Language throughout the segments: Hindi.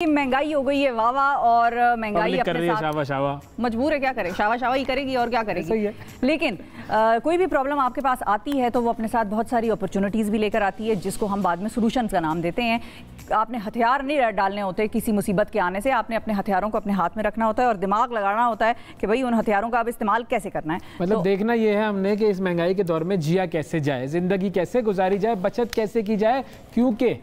महंगाई हो गई है वाह वाह और महंगाई कर अपने रही है साथ शावा शावा। मजबूर है, क्या करे, शावा शावा ही करेगी और क्या करेगी। सही है। लेकिन कोई भी प्रॉब्लम आपके पास आती है तो वो अपने साथ बहुत सारी अपॉर्चुनिटीज़ भी लेकर आती है, जिसको हम बाद में सॉल्यूशंस का नाम देते हैं। आपने हथियार नहीं डालने होते किसी मुसीबत के आने से, आपने अपने हथियारों को अपने हाथ में रखना होता है और दिमाग लगाना होता है कि भाई उन हथियारों का आप इस्तेमाल कैसे करना है। मतलब तो देखना ये है हमने कि इस महंगाई के दौर में जिया कैसे जाए, जिंदगी कैसे गुजारी जाए, बचत कैसे की जाए, क्योंकि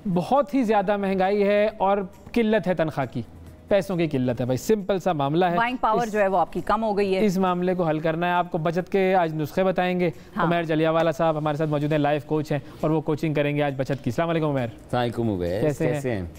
बहुत ही ज़्यादा महंगाई है और किल्लत है तनख्वाह की, पैसों की किल्लत है भाई। सिंपल सा मामला है, बाइंग पावर जो है वो आपकी कम हो गई है। इस मामले को हल करना है आपको। बचत के आज नुस्खे बताएंगे। हाँ। उमैर जलियावाला साहब हमारे साथ मौजूद हैं, लाइफ कोच हैं और वो कोचिंग करेंगे आज बचत की। अस्सलाम वालेकुम उमैर। कैसे हैं?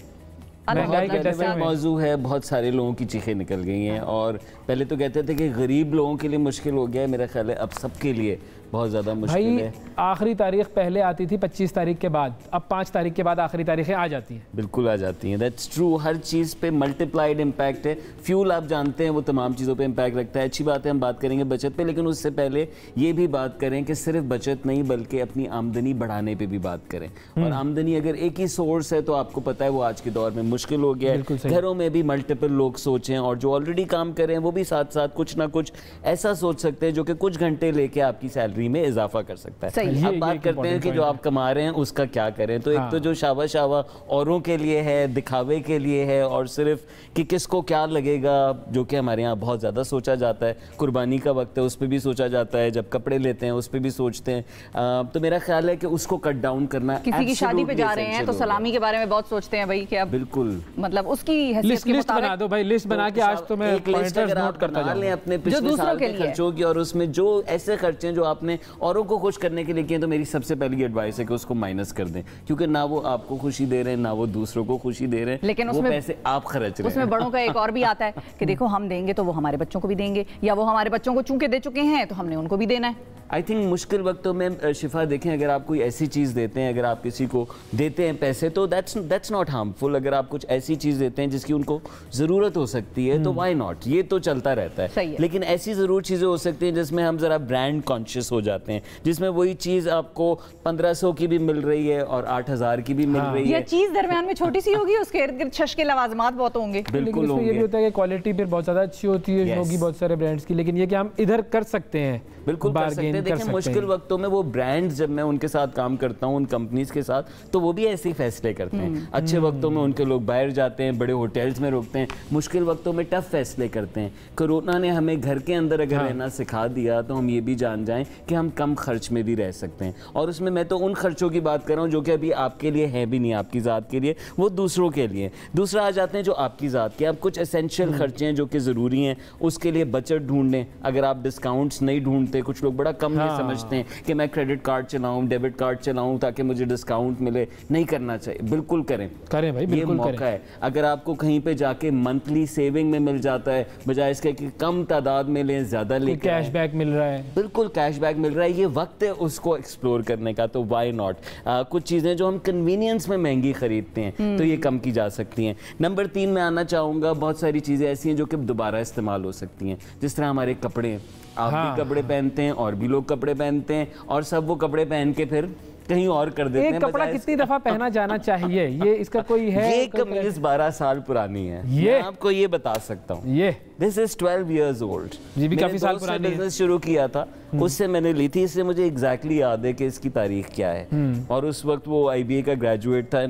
महंगाई के बहुत मौजू है, बहुत सारे लोगों की चीखें निकल गई हैं और पहले तो कहते थे कि गरीब लोगों के लिए मुश्किल हो गया है, मेरा ख्याल है अब सबके लिए बहुत ज़्यादा मुश्किल है। आखिरी तारीख पहले आती थी 25 तारीख के बाद, अब 5 तारीख के बाद आखिरी तारीखें आ जाती हैं। बिल्कुल आ जाती हैं, दैट्स ट्रू। हर चीज़ पे मल्टीप्लाइड इम्पैक्ट है। फ्यूल आप जानते हैं वो तमाम चीज़ों पे इम्पैक्ट रखता है। अच्छी बात है, हम बात करेंगे बचत पे, लेकिन उससे पहले ये भी बात करें कि सिर्फ बचत नहीं बल्कि अपनी आमदनी बढ़ाने पर भी बात करें। और आमदनी अगर एक ही सोर्स है तो आपको पता है वो आज के दौर में मुश्किल हो गया है। घरों में भी मल्टीपल लोग सोचें और जो ऑलरेडी काम कर रहे हैं वो भी साथ साथ कुछ ना कुछ ऐसा सोच सकते हैं जो कि कुछ घंटे लेके आपकी सैलरी में इजाफा कर सकता है। अब बात करते हैं कि जो आप कमा रहे हैं उसका क्या करें। तो एक तो जो शावा शावा औरों के लिए है, दिखावे के लिए है और सिर्फ कि किसको क्या लगेगा, जो कि हमारे यहाँ बहुत ज़्यादा सोचा जाता है। कुर्बानी का वक्त है, उस पर भी सोचा जाता है, जब कपड़े लेते हैं उस पर भी सोचते हैं। तो मेरा ख्याल है कि उसको कट डाउन करना, किसी की शादी पे जा रहे हैं तो सलामी के बारे में बहुत सोचते हैं भाई कि अब बिल्कुल मतलब उसकी लिस्ट बना दो भाई, लिस्ट बना के आज तो मैं पॉइंटर्स नोट करता जाऊंगा अपने पिछले साल के खर्चों की, और उसमें जो ऐसे खर्चे जो आपने औरों को खुश करने के लिए किए तो मेरी सबसे पहली एडवाइस है कि उसको माइनस कर दें, क्योंकि ना वो आपको खुशी दे रहे हैं ना वो दूसरों को खुशी दे रहे हैं, लेकिन वो पैसे आप खर्च रहे हैं। उसमें बड़ों का एक और भी आता है कि देखो हम देंगे तो वो हमारे बच्चों को भी देंगे, या वो हमारे बच्चों को चूंकि दे चुके हैं तो हमने उनको भी देना है। आई थिंक मुश्किल वक्तों में शिफा देखें, अगर आप कोई ऐसी चीज़ देते हैं, अगर आप किसी को देते हैं पैसे तो दैट्स नॉट हार्मफुल। अगर आप कुछ ऐसी चीज़ देते हैं जिसकी उनको ज़रूरत हो सकती है तो व्हाई नॉट, ये तो चलता रहता है। लेकिन ऐसी ज़रूर चीज़ें हो सकती हैं जिसमें हम ज़रा ब्रांड कॉन्शियस हो जाते हैं, जिसमें वही चीज़ आपको 1500 की भी मिल रही है और 8000 की भी मिल रही है। चीज़ दरमियान में छोटी सी होगी, उसके इर्द गिर्द शश के लवाजमात बहुत होंगे। बिल्कुल होंगे। ये भी होता है कि क्वालिटी फिर बहुत ज़्यादा अच्छी होती है होगी बहुत सारे ब्रांड्स की, लेकिन ये कि हम इधर कर सकते हैं, बिल्कुल कर सकते हैं। देखिए मुश्किल वक्तों में वो ब्रांड्स, जब मैं उनके साथ काम करता हूँ उन कंपनीज के साथ, तो वो भी ऐसे ही फैसले करते हैं। अच्छे वक्तों में उनके लोग बाहर जाते हैं, बड़े होटल्स में रुकते हैं, मुश्किल वक्तों में टफ फैसले करते हैं। कोरोना ने हमें घर के अंदर अगर रहना सिखा दिया तो हम ये भी जान जाएं कि हम कम खर्च में भी रह सकते हैं। और उसमें मैं तो उन खर्चों की बात कर रहा हूँ जो कि अभी आपके लिए है भी नहीं, आपकी ज़ात के लिए, वो दूसरों के लिए। दूसरा आ जाते हैं जो आपकी ज़ात के, अब कुछ एसेंशियल खर्चे हैं जो कि ज़रूरी हैं, उसके लिए बचत ढूंढें। अगर आप डिस्काउंट्स नहीं ढूंढते, कुछ लोग बड़ा कम ये समझते हैं कि मैं क्रेडिट कार्ड चलाऊं, डेबिट कार्ड चलाऊं ताकि मुझे डिस्काउंट मिले, नहीं करना चाहिए। बिल्कुल करें भाई, बिल्कुल ये मौका है। अगर आपको कहीं पे जाके मंथली सेविंग में मिल जाता है, बजाय इसके कि कम तादाद में लें, ज़्यादा लें, कैशबैक मिल रहा है, बिल्कुल कैशबैक मिल रहा है, ये वक्त है उसको एक्सप्लोर करने का, तो वाई नॉट। कुछ चीज़ें जो हम कन्वीनियंस में महंगी खरीदते हैं तो ये कम की जा सकती हैं। नंबर 3 में आना चाहूँगा, बहुत सारी चीज़ें ऐसी हैं जो कि दोबारा इस्तेमाल हो सकती हैं, जिस तरह हमारे कपड़े, आप भी कपड़े पहनते हैं और भी लोग कपड़े पहनते हैं और सब वो कपड़े पहन के फिर कहीं और कर देते हैं। एक कपड़ा कितनी दफा पहना जाना चाहिए, ये इसका कोई है? ये कमीज 12 साल पुरानी है, ये मैं आपको ये बता सकता हूँ। ये दिस इज 12 years old। ये भी काफी साल पुरानी है। बिजनेस शुरू किया था उससे मैंने ली थी, इससे मुझे एग्जैक्टली याद है कि इसकी तारीख क्या है। और उस वक्त वो IBA का ग्रेजुएट था।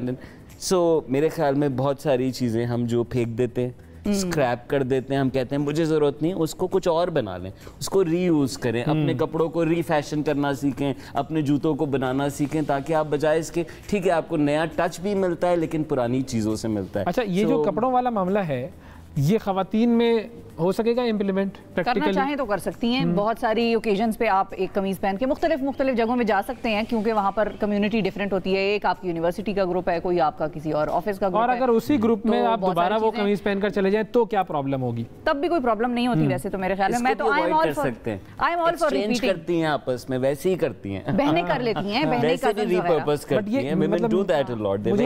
सो मेरे ख्याल में बहुत सारी चीज़ें हम जो फेंक देते हैं, स्क्रैप कर देते हैं, हम कहते हैं मुझे ज़रूरत नहीं, उसको कुछ और बना लें, उसको रीयूज़ करें, अपने कपड़ों को रीफैशन करना सीखें, अपने जूतों को बनाना सीखें, ताकि आप बजाय इसके, ठीक है आपको नया टच भी मिलता है लेकिन पुरानी चीज़ों से मिलता है। अच्छा, ये जो कपड़ों वाला मामला है ये ख़वातीन में हो सकेगा इम्प्लीमेंट? करना चाहें तो कर सकती हैं। बहुत सारी ओकेजन्स पे आप एक कमीज पहन के मुख्तलिफ जगहों में जा सकते हैं, क्योंकि वहाँ पर कम्युनिटी डिफरेंट होती है। एक आपकी यूनिवर्सिटी का ग्रुप है, कोई आपका किसी और ऑफिस का ग्रुप है, और अगर उसी ग्रुप में आप दोबारा वो कमीज पहनकर चले जाएं तो क्या प्रॉब्लम होगी? तब भी कोई प्रॉब्लम नहीं होती वैसे तो मेरे ख्याल में। मैं तो I am all for repeating करती हैं, आपस में वैसे ही करती हैं, बहनें कर लेती हैं, बहनें का रिपर्पस करती हैं, women do that a lot, they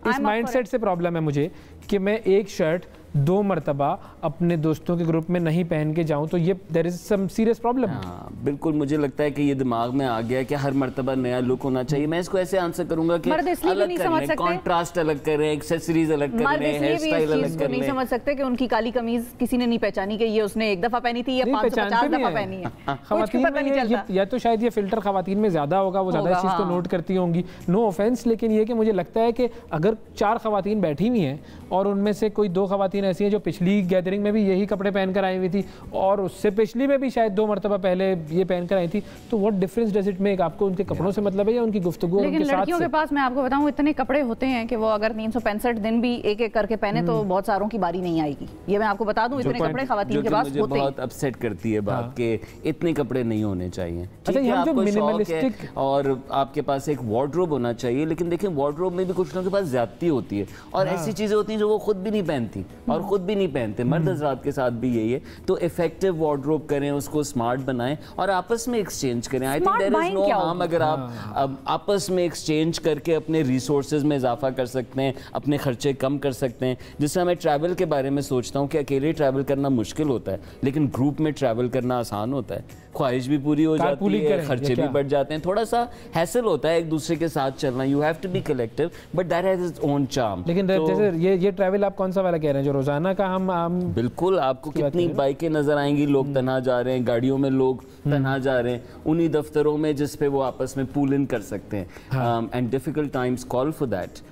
इस माइंडसेट से प्रॉब्लम है मुझे कि मैं एक शर्ट 2 मरतबा अपने दोस्तों के ग्रुप में नहीं पहन के जाऊं, तो ये there is some serious problem. हाँ बिल्कुल, मुझे लगता है कि ये दिमाग में आ गया कि हर मर्तबा नया लुक होना चाहिए। मैं इसको ऐसे आंसर करूंगा कि अलग करें, कॉन्ट्रास्ट अलग करें, एक्सेसरीज अलग करें, हेयर स्टाइल अलग करें। नहीं समझ सकते कि उनकी काली कमीज किसी ने नहीं पहचानी कि ये उसने एक दफा पहनी थी या 550 दफा पहनी है। खवातीन में या तो शायद ये फिल्टर खवातीन में ज्यादा होगा, वो ज्यादा इस चीज को नोट करती होंगी, नो ऑफेंस, लेकिन ये कि मुझे लगता है कि अगर 4 खवातीन बैठी हुई हैं और उनमें से कोई 2 खवातीन ऐसी हैं जो पिछली गैदरिंग में भी यही कपड़े पहनकर आई हुई थी और उससे पिछली में भी शायद 2 मरतबा पहले ये पहनकर आई थी, तो what difference does it make? आपको उनके कपड़ों से मतलब है या उनकी गुफ्तगू? लेकिन लड़कियों के पास मैं आपको बताऊं इतने कपड़े होते हैं कि वो अगर 365 दिन भी एक एक करके पहने तो बहुत सारों की बारी नहीं आएगी। ये मैं आपको बता दूं, इतने कपड़े खवातीन के पास होते हैं। बहुत अपसेट करती है बात के इतने कपड़े नहीं होने चाहिए। अच्छा, ये जो मिनिमलिस्टिक और आपके पास एक वार्डरोब होना चाहिए, लेकिन देखिए वार्डरोब में भी कुछ लोगों के पास ज्यादती होती है और ऐसी चीजें होती हैं जो वो खुद भी नहीं पहनती और खुद भी नहीं पहनते। मर्द हज़रात के साथ भी यही है। तो इफेक्टिव वार्डरोब करें, उसको स्मार्ट बनाएं और आपस में एक्सचेंज करें। I think there is no harm अगर आप आपस में एक्सचेंज करके अपने रिसोर्सेज में इजाफा कर सकते हैं, अपने खर्चे कम कर सकते हैं। जिससे मैं ट्रैवल के बारे में सोचता हूँ कि अकेले ट्रैवल करना मुश्किल होता है, लेकिन ग्रुप में ट्रैवल करना आसान होता है। ख्वाहिश भी पूरी हो जाती है, खर्चे भी बढ़ जाते हैं, थोड़ा सा हैसल होता है एक दूसरे के साथ चलना। You have to be collective but that has its own charm. लेकिन जैसे ये ट्रैवल आप कौन सा वाला कह रहे हैं जो रोजाना का हम बिल्कुल, आपको कितनी बाइकें नजर आएंगी, लोग तन्हा जा रहे हैं, गाड़ियों में लोग तन्हा जा रहे हैं, उन्हीं दफ्तरों में जिस पे वो आपस में पूल इन कर सकते हैं। And difficult times call for that.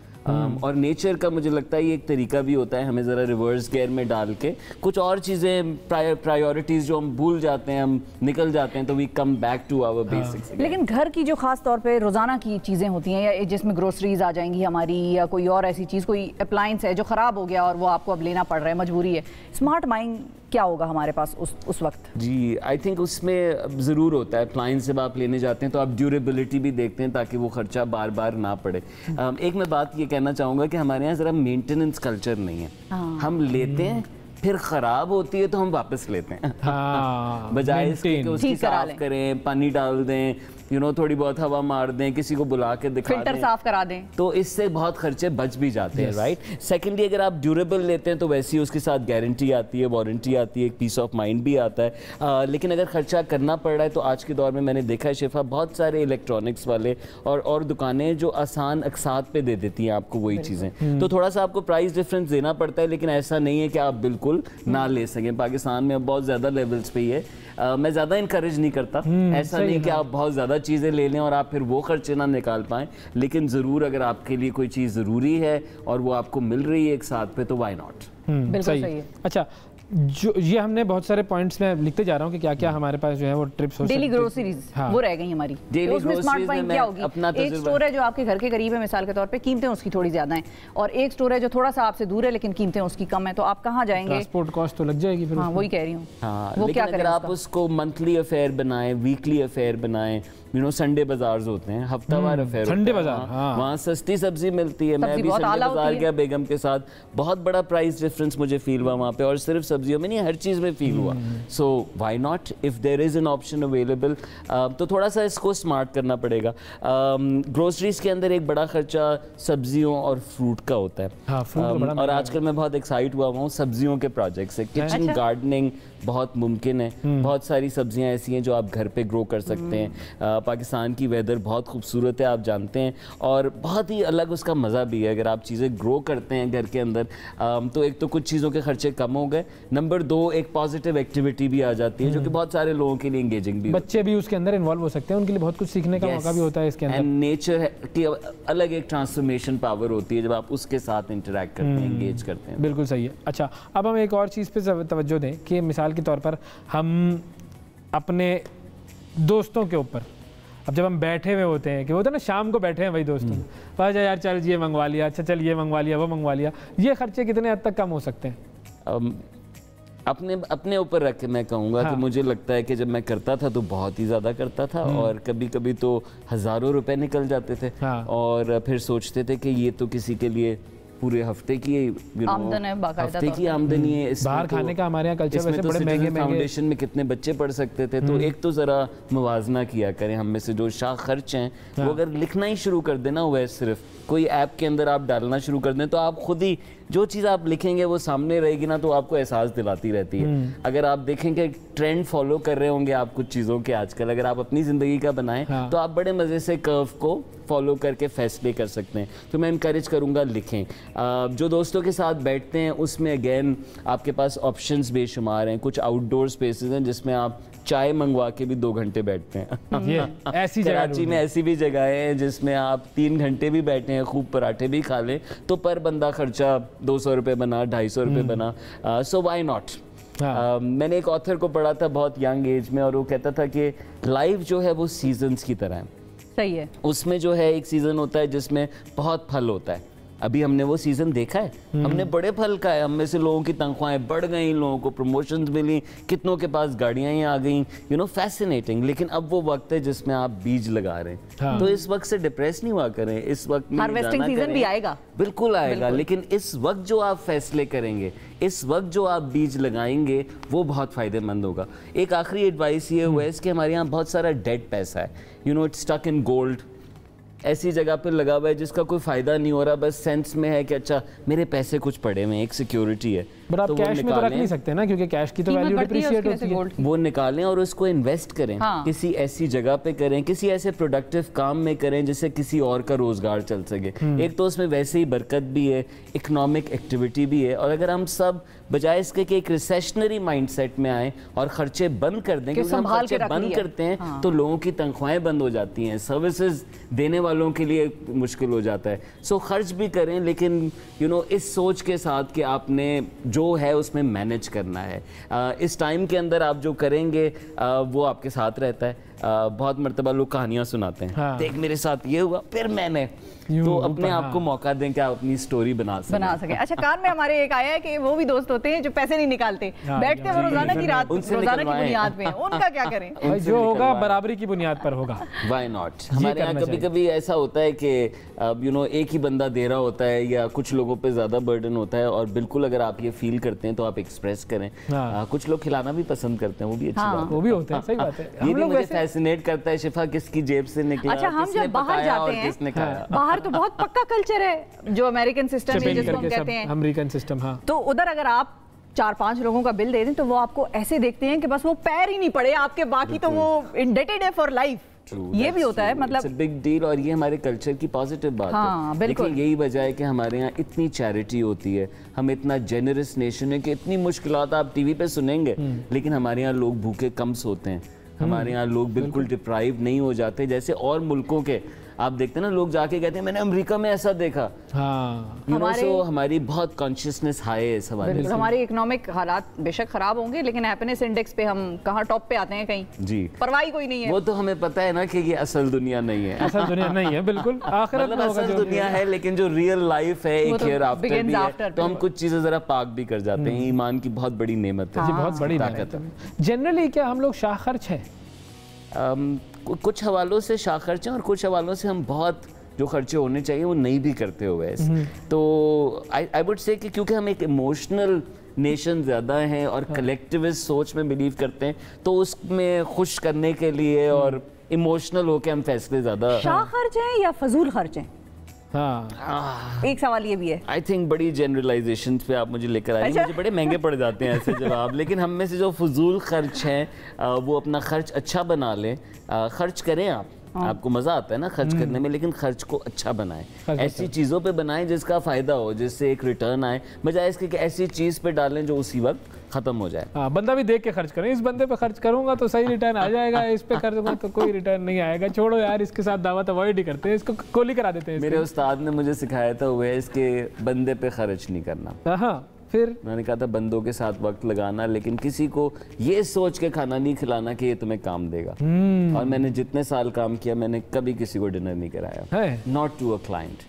और नेचर का मुझे लगता है ये एक तरीका भी होता है, हमें ज़रा रिवर्स गियर में डाल के कुछ और चीज़ें प्रायोरिटीज़ जो हम भूल जाते हैं, हम निकल जाते हैं, तो we come back to our basics. लेकिन घर की जो खास तौर पे रोज़ाना की चीज़ें होती हैं या जिसमें ग्रोसरीज आ जाएंगी हमारी या कोई और ऐसी चीज़, कोई अप्लायंस है जो ख़राब हो गया और वो आपको अब लेना पड़ रहा है, मजबूरी है, स्मार्ट बाइंग क्या होगा हमारे पास उस वक्त? जी आई थिंक उसमें ज़रूर होता है, अप्लायंस जब आप लेने जाते हैं तो आप ड्यूरेबिलिटी भी देखते हैं ताकि वो खर्चा बार बार ना पड़े। एक मैं बात ये कहना चाहूँगा कि हमारे यहाँ ज़रा मेंटेनेंस कल्चर नहीं है। हम लेते हैं, फिर ख़राब होती है तो हम वापस लेते हैं। बजाय इसके कि उसकी साफ करें, पानी डाल दें, थोड़ी बहुत हवा मार दें, किसी को बुला के दिखा फिल्टर साफ करा दें, तो इससे बहुत खर्चे बच भी जाते हैं, राइट। सेकेंडली, अगर आप ड्यूरेबल लेते हैं तो वैसी उसके साथ गारंटी आती है, वारंटी आती है, एक पीस ऑफ माइंड भी आता है। लेकिन अगर खर्चा करना पड़ रहा है तो आज के दौर में मैंने देखा है शिफा, बहुत सारे इलेक्ट्रॉनिक्स वाले और दुकानें जो आसान अकसात पे दे देती हैं आपको वही चीज़ें, तो थोड़ा सा आपको प्राइस डिफरेंस देना पड़ता है, लेकिन ऐसा नहीं है कि आप बिल्कुल ना ले सकें। पाकिस्तान में अब बहुत ज़्यादा लेवल्स पे ही है। मैं ज़्यादा इनकरेज नहीं करता, ऐसा नहीं कि आप बहुत ज़्यादा चीज़ें ले लें और आप फिर वो खर्चे ना निकाल पाएँ, लेकिन ज़रूर अगर आपके लिए कोई चीज़ ज़रूरी है और वो आपको मिल रही है एक साथ पे, तो वाई नॉट। बिल्कुल सही है। अच्छा, जो ये हमने बहुत सारे पॉइंट्स में लिखते जा रहा हूँ कि क्या क्या हमारे पास जो है वो ट्रिप्स हो सकती है। डेली ग्रोसरीज वो रह गई हमारी, डेली ग्रोसरीज में क्या होगी? एक स्टोर है जो आपके घर के करीब है, मिसाल के तौर पे कीमतें उसकी थोड़ी ज्यादा हैं, और एक स्टोर है जो थोड़ा सा आपसे दूर है लेकिन कीमतें उसकी कम है, तो आप कहाँ जाएंगे? ट्रांसपोर्ट कॉस्ट तो लग जाएगी फिर। हाँ, वही कह रही हूँ। वो क्या करें? आप उसको मंथली अफेयर बनाएं, वीकली अफेयर बनाएं, संडे बाजार होते हैं, हफ्तावार अफेयर, संडे बाजार, वहाँ सस्ती सब्जी मिलती है। मैं भी संडे बाजार गया बेगम के साथ, बहुत बड़ा प्राइस डिफरेंस मुझे फील हुआ वहाँ पे, और सिर्फ सब्जियों में नहीं, हर चीज़ में फील हुआ। So why not, if there is an option available. तो थोड़ा सा इसको स्मार्ट करना पड़ेगा। ग्रोसरीज के अंदर एक बड़ा खर्चा सब्जियों और फ्रूट का होता है। और आजकल मैं बहुत एक्साइट हुआ हूँ सब्जियों के प्रोजेक्ट से। किचन गार्डनिंग बहुत मुमकिन है, बहुत सारी सब्जियां ऐसी हैं जो आप घर पे ग्रो कर सकते हैं। पाकिस्तान की वेदर बहुत खूबसूरत है, आप जानते हैं, और बहुत ही अलग उसका मज़ा भी है। अगर आप चीज़ें ग्रो करते हैं घर के अंदर, तो एक तो कुछ चीज़ों के खर्चे कम हो गए, नंबर 2 एक पॉजिटिव एक्टिविटी भी आ जाती है जो कि बहुत सारे लोगों के लिए एंगेजिंग भी, बच्चे भी उसके अंदर इन्वॉल्व हो सकते हैं, उनके लिए बहुत कुछ सीखने का मौका भी होता है इसके अंदर। एंड नेचर की अलग एक ट्रांसफॉर्मेशन पावर होती है जब आप उसके साथ इंटरेक्ट करते हैं, एंगेज करते हैं। बिल्कुल सही है। अच्छा, अब हम एक और चीज़ पे तवज्जो दें कि मिसाल के तौर पर हम अपने दोस्तों के ऊपर, अब जब हम बैठे हुए होते हैं कि होता है ना, शाम को बैठे हैं वही दोस्तों, पाजा यार चल ये मंगवा लिया, अच्छा चल ये मंगवा लिया, वो मंगवा लिया, ये खर्चे कितने हद तक कम हो सकते हैं? अपने ऊपर रख के मैं कहूँगा कि मुझे लगता है कि जब मैं करता था तो बहुत ही ज़्यादा करता था, और कभी कभी तो हज़ारों रुपए निकल जाते थे, और फिर सोचते थे कि ये तो किसी के लिए पूरे हफ्ते की आमदन है, हफ्ते की आमदनी है। बाहर खाने का हमारे यहाँ कल्चर वैसे बड़े महंगे फाउंडेशन में कितने बच्चे पढ़ सकते थे, तो एक तो ज़रा मुवाजना किया करें। हम में से जो शाह खर्च हैं वो अगर लिखना ही शुरू कर देना हुआ है, सिर्फ कोई ऐप के अंदर आप डालना शुरू कर दें, तो आप खुद ही जो चीज़ आप लिखेंगे वो सामने रहेगी ना, तो आपको एहसास दिलाती रहती है। अगर आप देखेंगे ट्रेंड फॉलो कर रहे होंगे आप कुछ चीज़ों के आजकल, अगर आप अपनी ज़िंदगी का बनाएं तो आप बड़े मज़े से कर्व को फॉलो करके फैसले कर सकते हैं। तो मैं इनकरेज करूँगा लिखें। जो दोस्तों के साथ बैठते हैं उसमें अगेन आपके पास ऑप्शंस बेशुमार हैं। कुछ आउटडोर स्पेसेस हैं जिसमें आप चाय मंगवा के भी 2 घंटे बैठते हैं। ये ऐसी कराची में ऐसी भी जगहें हैं जिसमें आप 3 घंटे भी बैठे हैं, खूब पराठे भी खा लें, तो पर बंदा खर्चा 200 रुपये बना, 250 रुपये बना। सो व्हाई नॉट। मैंने एक ऑथर को पढ़ा था बहुत यंग एज में, और वो कहता था कि लाइफ जो है वो सीजन्स की तरह है। सही है। उसमें जो है एक सीज़न होता है जिसमें बहुत फल होता है। अभी हमने वो सीज़न देखा है, हमने बड़े फल खाए। हम में से लोगों की तनख्वाहें बढ़ गई, लोगों को प्रमोशंस मिली, कितनों के पास गाड़ियाँ ही आ गई, यू नो, फैसिनेटिंग। लेकिन अब वो वक्त है जिसमें आप बीज लगा रहे हैं। तो इस वक्त से डिप्रेस नहीं हुआ करें, इस वक्त में हार्वेस्टिंग सीजन भी आएगा, बिल्कुल आएगा। लेकिन इस वक्त जो आप फैसले करेंगे, इस वक्त जो आप बीज लगाएंगे, वो बहुत फ़ायदेमंद होगा। एक आखिरी एडवाइस ये हुआ है कि हमारे यहाँ बहुत सारा डेड पैसा है, you know, it's stuck in gold, ऐसी जगह पे लगा हुआ है जिसका कोई फ़ायदा नहीं हो रहा, बस सेंस में है कि अच्छा मेरे पैसे कुछ पड़े हुए हैं, एक सिक्योरिटी है। बट आप कैश में तो रख नहीं सकते ना, क्योंकि कैश की तो वैल्यू डिप्रिशिएट होती है। वो निकालें और उसको इन्वेस्ट करें। किसी ऐसी जगह पे करें, किसी ऐसे प्रोडक्टिव काम में करें जिससे किसी और का रोजगार चल सके। एक तो उसमें वैसे ही बरकत भी है, इकोनॉमिक एक्टिविटी भी है। और अगर हम सब बजाय इसके कि एक रिसेशनरी माइंडसेट में आए और खर्चे बंद कर दें, क्योंकि हम खर्चे बंद करते हैं तो लोगों की तनख्वाहें बंद हो जाती हैं, सर्विसेज देने वालों के लिए मुश्किल हो जाता है। सो खर्च भी करें, लेकिन यू नो इस सोच के साथ कि आपने जो है उसमें मैनेज करना है। इस टाइम के अंदर आप जो करेंगे वो आपके साथ रहता है। बहुत मर्तबा लोग कहानियाँ सुनाते हैं, देख मेरे साथ ये हुआ फिर मैंने, तो अपने आप को मौका दें कि आप अपनी स्टोरी बना सकें। अच्छा, कान में हमारे एक आया है कि वो भी दोस्त होते हैं जो पैसे नहीं निकालते, बैठते हैं रोजाना की रात, रोजाना की बुनियाद पे, उनका क्या करें? जो होगा बराबरी की बुनियाद पर होगा। Why not. हमारे यहाँ कभी कभी ऐसा होता है कि यू नो एक ही बंदा दे रहा होता है या कुछ लोगों पे ज्यादा बर्डन होता है, और बिल्कुल अगर आप ये फील करते हैं तो आप एक्सप्रेस करें। कुछ लोग खिलाना भी पसंद करते हैं, वो भी अच्छी बात है, वो भी होता है। सही बात है। ये भी मुझे फैसिनेट करता है शिफा, किसकी जेब से निकला, अच्छा, हम जब बाहर जाते हैं, बाहर तो बहुत पक्का कल्चर है जो अमेरिकन सिस्टम है जिसको हम कहते हैं अमेरिकन सिस्टम। हाँ, तो उधर अगर आप 4-5 लोगों का बिल दे दें तो वो आपको ऐसे देखते हैं कि बस वो पैर ही नहीं पड़े आपके, बाकी तो वो इंडेटेड है फॉर लाइफ। ये भी होता है, मतलब बिग डील। और ये हमारे कल्चर की पॉजिटिव बात है। बिल्कुल, यही वजह है कि हमारे यहाँ इतनी चैरिटी होती है, हम इतना जेनरस नेशन है कि इतनी मुश्किलात आप टीवी पे सुनेंगे, लेकिन हमारे यहाँ लोग भूखे कम सोते हैं, हमारे यहाँ लोग बिल्कुल डिप्राइव नहीं हो जाते जैसे और मुल्कों के। आप देखते हैं ना, लोग जाके कहते हैं मैंने अमेरिका में ऐसा देखा। हमारी बहुत कॉन्शियसनेस हाई है इस हवाले से। हमारे इकोनॉमिक हालात बेशक खराब होंगे, लेकिन हैप्पीनेस इंडेक्स पे हम कहाँ टॉप पे आते हैं कहीं जी, परवाह कोई नहीं है। वो तो हमें पता है ना कि ये असल दुनिया नहीं है। असल दुनिया नहीं है, बिल्कुल आखिरत में होगा। असल दुनिया है, लेकिन जो रियल लाइफ है एक ईयर आफ्टर भी है, तो हम कुछ चीजें जरा पाक भी कर जाते हैं। ईमान की बहुत बड़ी नेमत है, बहुत बड़ी ताकत है। जनरली क्या हम लोग शाह खर्च है? कुछ हवालों से शाह खर्च हैं और कुछ हवालों से हम बहुत जो खर्चे होने चाहिए वो नहीं भी करते हुए। तो आई वुड से कि क्योंकि हम एक इमोशनल नेशन ज़्यादा हैं और कलेक्टिविस्ट सोच में बिलीव करते हैं, तो उसमें खुश करने के लिए और इमोशनल होकर हम फैसले ज़्यादा। शाह खर्च हैं या फजूल खर्च हैं? एक सवाल ये भी है। आई थिंक बड़ी जनरलाइजेशन पे आप मुझे लेकर आए। मुझे बड़े महंगे पड़ जाते हैं ऐसे जवाब। लेकिन हम में से जो फजूल खर्च हैं वो अपना खर्च अच्छा बना लें। खर्च करें आप, आपको मज़ा आता है ना खर्च करने में, लेकिन खर्च को अच्छा बनाएं, ऐसी चीज़ों पे बनाएं जिसका फ़ायदा हो, जिससे एक रिटर्न आए, बजाय इसके कि ऐसी चीज़ पे डालें जो उसी वक्त ख़त्म हो जाए। बंदा भी देख के खर्च करें, इस बंदे पे खर्च करूंगा तो सही रिटर्न आ जाएगा, इस पे खर्च करूंगा तो कोई रिटर्न नहीं आएगा, छोड़ो यार इसके साथ दावत अवॉइड ही करते हैं, इसको कोली करा देते हैं। मेरे उस्ताद ने मुझे सिखाया था वो है इसके बंदे पे खर्च नहीं करना। हाँ, फिर मैंने कहा था बंदों के साथ वक्त लगाना, लेकिन किसी को ये सोच के खाना नहीं खिलाना कि ये तुम्हें काम देगा। और मैंने जितने साल काम किया मैंने कभी किसी को डिनर नहीं कराया, नॉट टू अ क्लाइंट,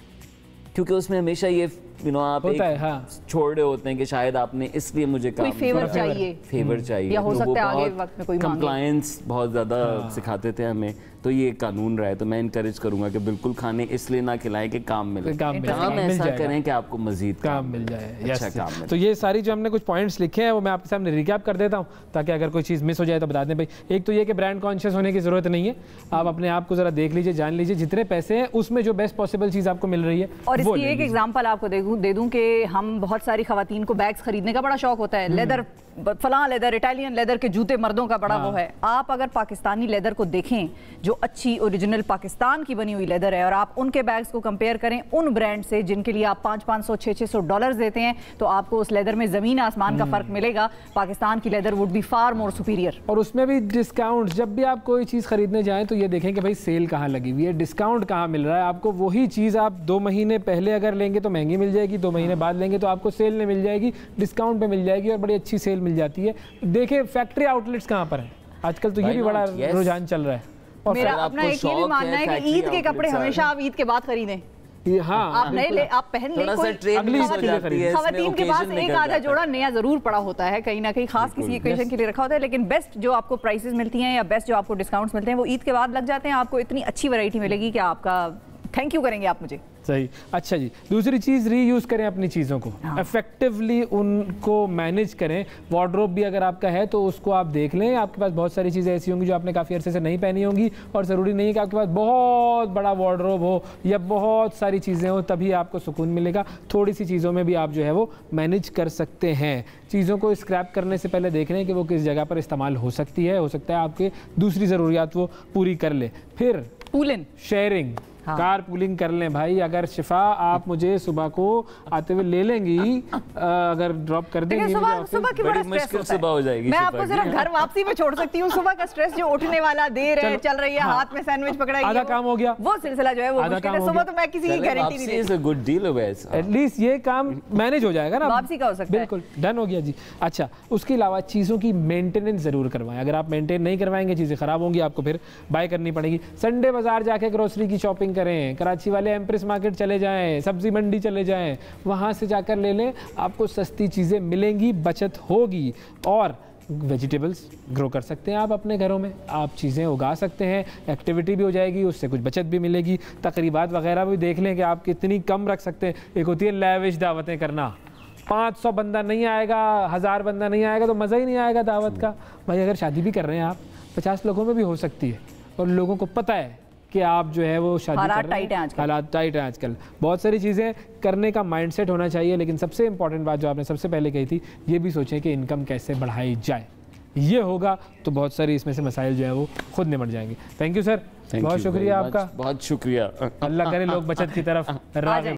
क्योंकि उसमें हमेशा ये आप एक छोड़ रहे होते हैं कि शायद आपने इसलिए मुझे काम फेवर चाहिए या हो सकता है आगे वक्त में कोई कंप्लायंस बहुत ज़्यादा सिखाते थे हमें, तो ये कानून रहा है। तो मैं इनकरेज करूंगा कि बिल्कुल खाने इसलिए ना खिलाएं कि काम मिले, काम ऐसा करें कि आपको मजीद काम मिल जाए, अच्छा काम मिले। तो ये सारी जो हमने कुछ पॉइंट्स लिखे हैं वो मैं आपके सामने रिकैप कर देता हूँ ताकि अगर कोई चीज़ मिस हो जाए तो बता दें भाई। एक तो ये कि ब्रांड कॉन्शियस होने की ज़रूरत नहीं है, आप अपने आप को ज़रा देख लीजिए, जान लीजिए, जितने पैसे हैं उसमें जो बेस्ट पॉसिबल चीज़ आपको मिल रही है। और इसकी एक एग्जाम्पल आपको दे दूं कि हम बहुत सारी खवातीन को बैग्स खरीदने का बड़ा शौक होता है, लेदर, फलां लेदर, इटालियन लेदर के जूते मर्दों का बड़ा वो है। आप अगर पाकिस्तानी लेदर को देखें जो अच्छी ओरिजिनल पाकिस्तान की बनी हुई लेदर है और आप उनके बैग्स को कंपेयर करें उन ब्रांड से जिनके लिए आप $500-600 देते हैं, तो आपको उस लेदर में ज़मीन आसमान का फ़र्क मिलेगा। पाकिस्तान की leather would be far more superior. और उसमें भी डिस्काउंट, जब भी आप कोई चीज़ खरीदने जाएं तो ये देखें कि भाई सेल कहाँ लगी हुई है, डिस्काउंट कहाँ मिल रहा है आपको। वही चीज़ आप 2 महीने पहले अगर लेंगे तो महंगी मिल जाएगी, 2 महीने बाद लेंगे तो आपको सेल में मिल जाएगी, डिस्काउंट पे मिल जाएगी और बड़ी अच्छी सेल मिल जाती है। देखिए फैक्ट्री आउटलेट्स कहाँ पर हैं आजकल, तो ये भी बड़ा रुझान चल रहा है। और मेरा अपना एक ये भी मानना है कि ईद के कपड़े हमेशा आप ईद के बाद खरीदें। हाँ, आप नए ले, आप पहन ले, कोई खवातीन के पास एक आधा जोड़ा नया जरूर पड़ा होता है, कहीं ना कहीं खास किसी ओकेजन के लिए रखा होता है, लेकिन बेस्ट जो आपको प्राइसेस मिलती हैं या बेस्ट जो आपको डिस्काउंट्स मिलते हैं वो ईद के बाद लग जाते हैं। आपको इतनी अच्छी वैरायटी मिलेगी कि आपका थैंक यू करेंगे आप मुझे। सही। अच्छा जी, दूसरी चीज़ रीयूज करें अपनी चीज़ों को, इफेक्टिवली उनको मैनेज करें। वार्डरोब भी अगर आपका है तो उसको आप देख लें, आपके पास बहुत सारी चीज़ें ऐसी होंगी जो आपने काफ़ी अरसे से नहीं पहनी होंगी, और ज़रूरी नहीं है कि आपके पास बहुत बड़ा वार्डरोब हो या बहुत सारी चीज़ें हो तभी आपको सुकून मिलेगा। थोड़ी सी चीज़ों में भी आप जो है वो मैनेज कर सकते हैं। चीज़ों को स्क्रैप करने से पहले देख लें कि वो किस जगह पर इस्तेमाल हो सकती है, हो सकता है आपके दूसरी ज़रूरियात वो पूरी कर ले। फिर पूलिंग, शेयरिंग, कार पूलिंग कर लें भाई। अगर शिफा आप मुझे सुबह को आते हुए ले लेंगी, अगर ड्रॉप कर देंगी, सुबह की बड़ी मुश्किल सुबह हो जाएगी। मैं आपको सिर्फ घर वापसी में छोड़ सकती हूँ। सुबह का स्ट्रेस जो उठने वाला, देर है, चल रही है, हाथ में सैंडविच पकड़ाई, आधा काम हो गया, वो सिलसिला जो है वो मुश्किल है। सुबह तो मैं किसी की गारंटी नहीं देती। गुड डील हो एटलीस्ट ये काम मैनेज हो जाएगा ना, वापसी का हो सकता है। बिल्कुल डन हो गया जी। अच्छा, उसके अलावा चीज़ों की मेंटेनेंस ज़रूर करवाएं। अगर आप मेंटेन नहीं करवाएंगे चीज़ें ख़राब होंगी, आपको फिर बाय करनी पड़ेगी। संडे बाजार जाके ग्रोसरी की शॉपिंग करें, कराची वाले एम्प्रेस मार्केट चले जाएं, सब्जी मंडी चले जाएं, वहाँ से जाकर ले लें, आपको सस्ती चीज़ें मिलेंगी, बचत होगी। और वेजिटेबल्स ग्रो कर सकते हैं आप अपने घरों में, आप चीज़ें उगा सकते हैं, एक्टिविटी भी हो जाएगी, उससे कुछ बचत भी मिलेगी। तकरीबात वगैरह भी देख लें कि आप कितनी कम रख सकते हैं। एक होती है लैविश दावतें करना, 500 बंदा नहीं आएगा, 1000 बंदा नहीं आएगा तो मज़ा ही नहीं आएगा दावत का। भाई अगर शादी भी कर रहे हैं आप, 50 लोगों में भी हो सकती है, और लोगों को पता है कि आप जो है वो शादी कर रहे हैं। हालात टाइट है आजकल। बहुत सारी चीज़ें करने का माइंडसेट होना चाहिए, लेकिन सबसे इंपॉर्टेंट बात जो आपने सबसे पहले कही थी, ये भी सोचें कि इनकम कैसे बढ़ाई जाए। ये होगा तो बहुत सारी इसमें से मसाइल जो है वो खुद निमट जाएंगे। थैंक यू सर, बहुत शुक्रिया आपका, बहुत शुक्रिया। अल्लाह करे लोग बचत की तरफ राग़िब